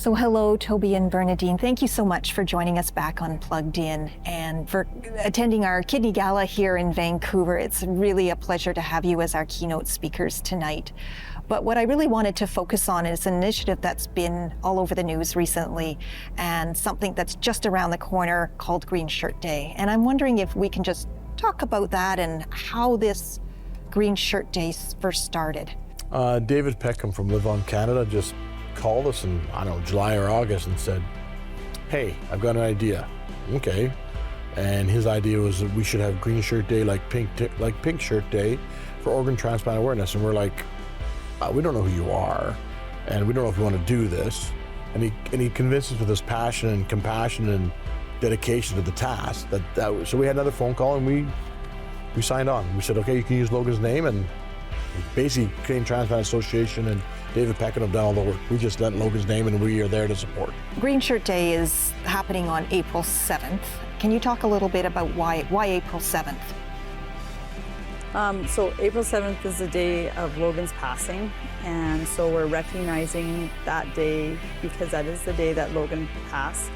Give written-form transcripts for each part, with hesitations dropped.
So hello, Toby and Bernadine. Thank you so much for joining us back on Plugged In and for attending our Kidney Gala here in Vancouver. It's really a pleasure to have you as our keynote speakers tonight. But what I really wanted to focus on is an initiative that's been all over the news recently and something that's just around the corner called Green Shirt Day. And I'm wondering if we can just talk about that and how this Green Shirt Day first started. David Peckham from Live On Canada just called us in, I don't know, July or August and said, hey, I've got an idea. Okay. And his idea was that we should have Green Shirt Day like Pink Shirt Day for organ transplant awareness. And we're like, we don't know who you are, and we don't know if we want to do this. And he convinced us with his passion and compassion and dedication to the task. So we had another phone call and we signed on. We said, okay, you can use Logan's name, and basically Canadian Transplant Association and David Peckham have done all the work. We just lent Logan's name and we are there to support. Green Shirt Day is happening on April 7th. Can you talk a little bit about why April 7th? So April 7th is the day of Logan's passing, and so we're recognizing that day because that is the day that Logan passed.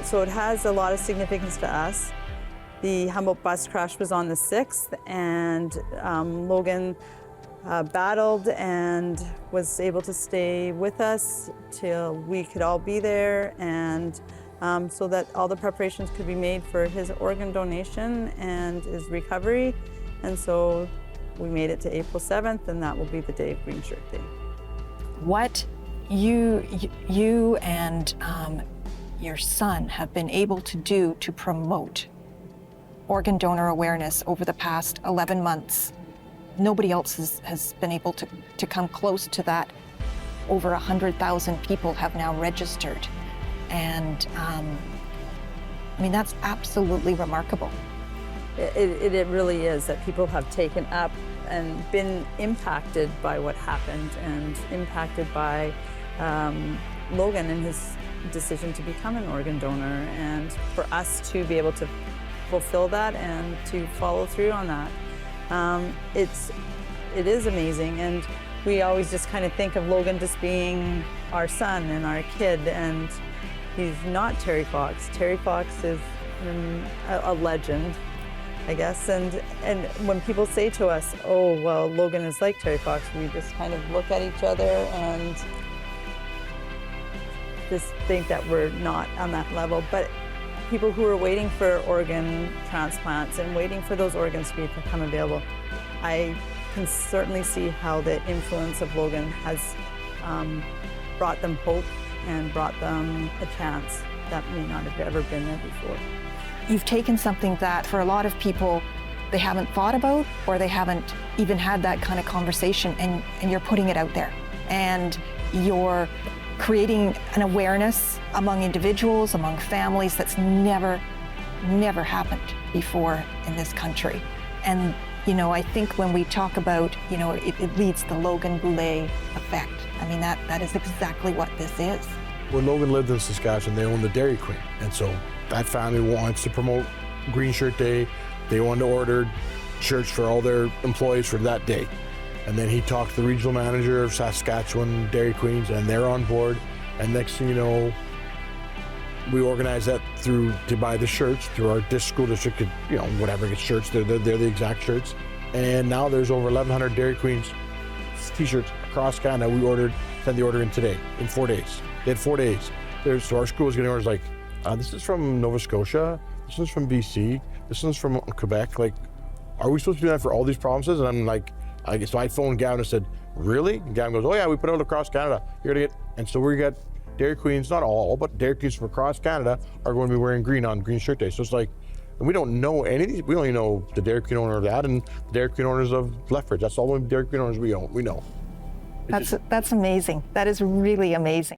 So it has a lot of significance to us. The Humboldt bus crash was on the 6th, and Logan battled and was able to stay with us till we could all be there, and so that all the preparations could be made for his organ donation and his recovery. And so we made it to April 7th, and that will be the day of Green Shirt Day. What you and your son have been able to do to promote organ donor awareness over the past 11 months, nobody else has been able to come close to that. Over 100,000 people have now registered. And I mean, that's absolutely remarkable. It really is that people have taken up and been impacted by what happened and impacted by Logan and his decision to become an organ donor, and for us to be able to fulfill that and to follow through on that. It is amazing, and we always just kind of think of Logan just being our son and our kid, and he's not Terry Fox. Terry Fox is a legend, I guess, and when people say to us, oh, well, Logan is like Terry Fox, we just kind of look at each other and just think that we're not on that level. But people who are waiting for organ transplants and waiting for those organs to become available, I can certainly see how the influence of Logan has brought them hope and brought them a chance that may not have ever been there before. You've taken something that for a lot of people they haven't thought about, or they haven't even had that kind of conversation, and you're putting it out there. And you're creating an awareness among individuals, among families that's never happened before in this country. And you know, I think when we talk about, you know, it leads the Logan Boulet Effect. I mean, that is exactly what this is. When Logan lived in Saskatchewan, they owned the Dairy Queen. And so that family wants to promote Green Shirt Day. They wanted to order shirts for all their employees for that day. And then he talked to the regional manager of Saskatchewan Dairy Queens, and they're on board. And next thing you know, we organize that to buy the shirts through our school district, could, you know, whatever, get shirts, they're the exact shirts. And now there's over 1,100 Dairy Queens t-shirts across Canada. We sent the order in today, in 4 days. They had 4 days. So our school was getting orders like, this is from Nova Scotia, this one's from BC, this one's from Quebec. Like, are we supposed to do that for all these provinces? And I'm like, so I phoned Gavin and said, really? And Gavin goes, oh yeah, we put it out across Canada. You're gonna get, and so we got Dairy Queens, not all, but Dairy Queens from across Canada are going to be wearing green on Green Shirt Day. So it's like, and we don't know any of these. We only know the Dairy Queen owner of that and the Dairy Queen owners of Lethbridge. That's all the Dairy Queen owners we know. That's amazing. That is really amazing.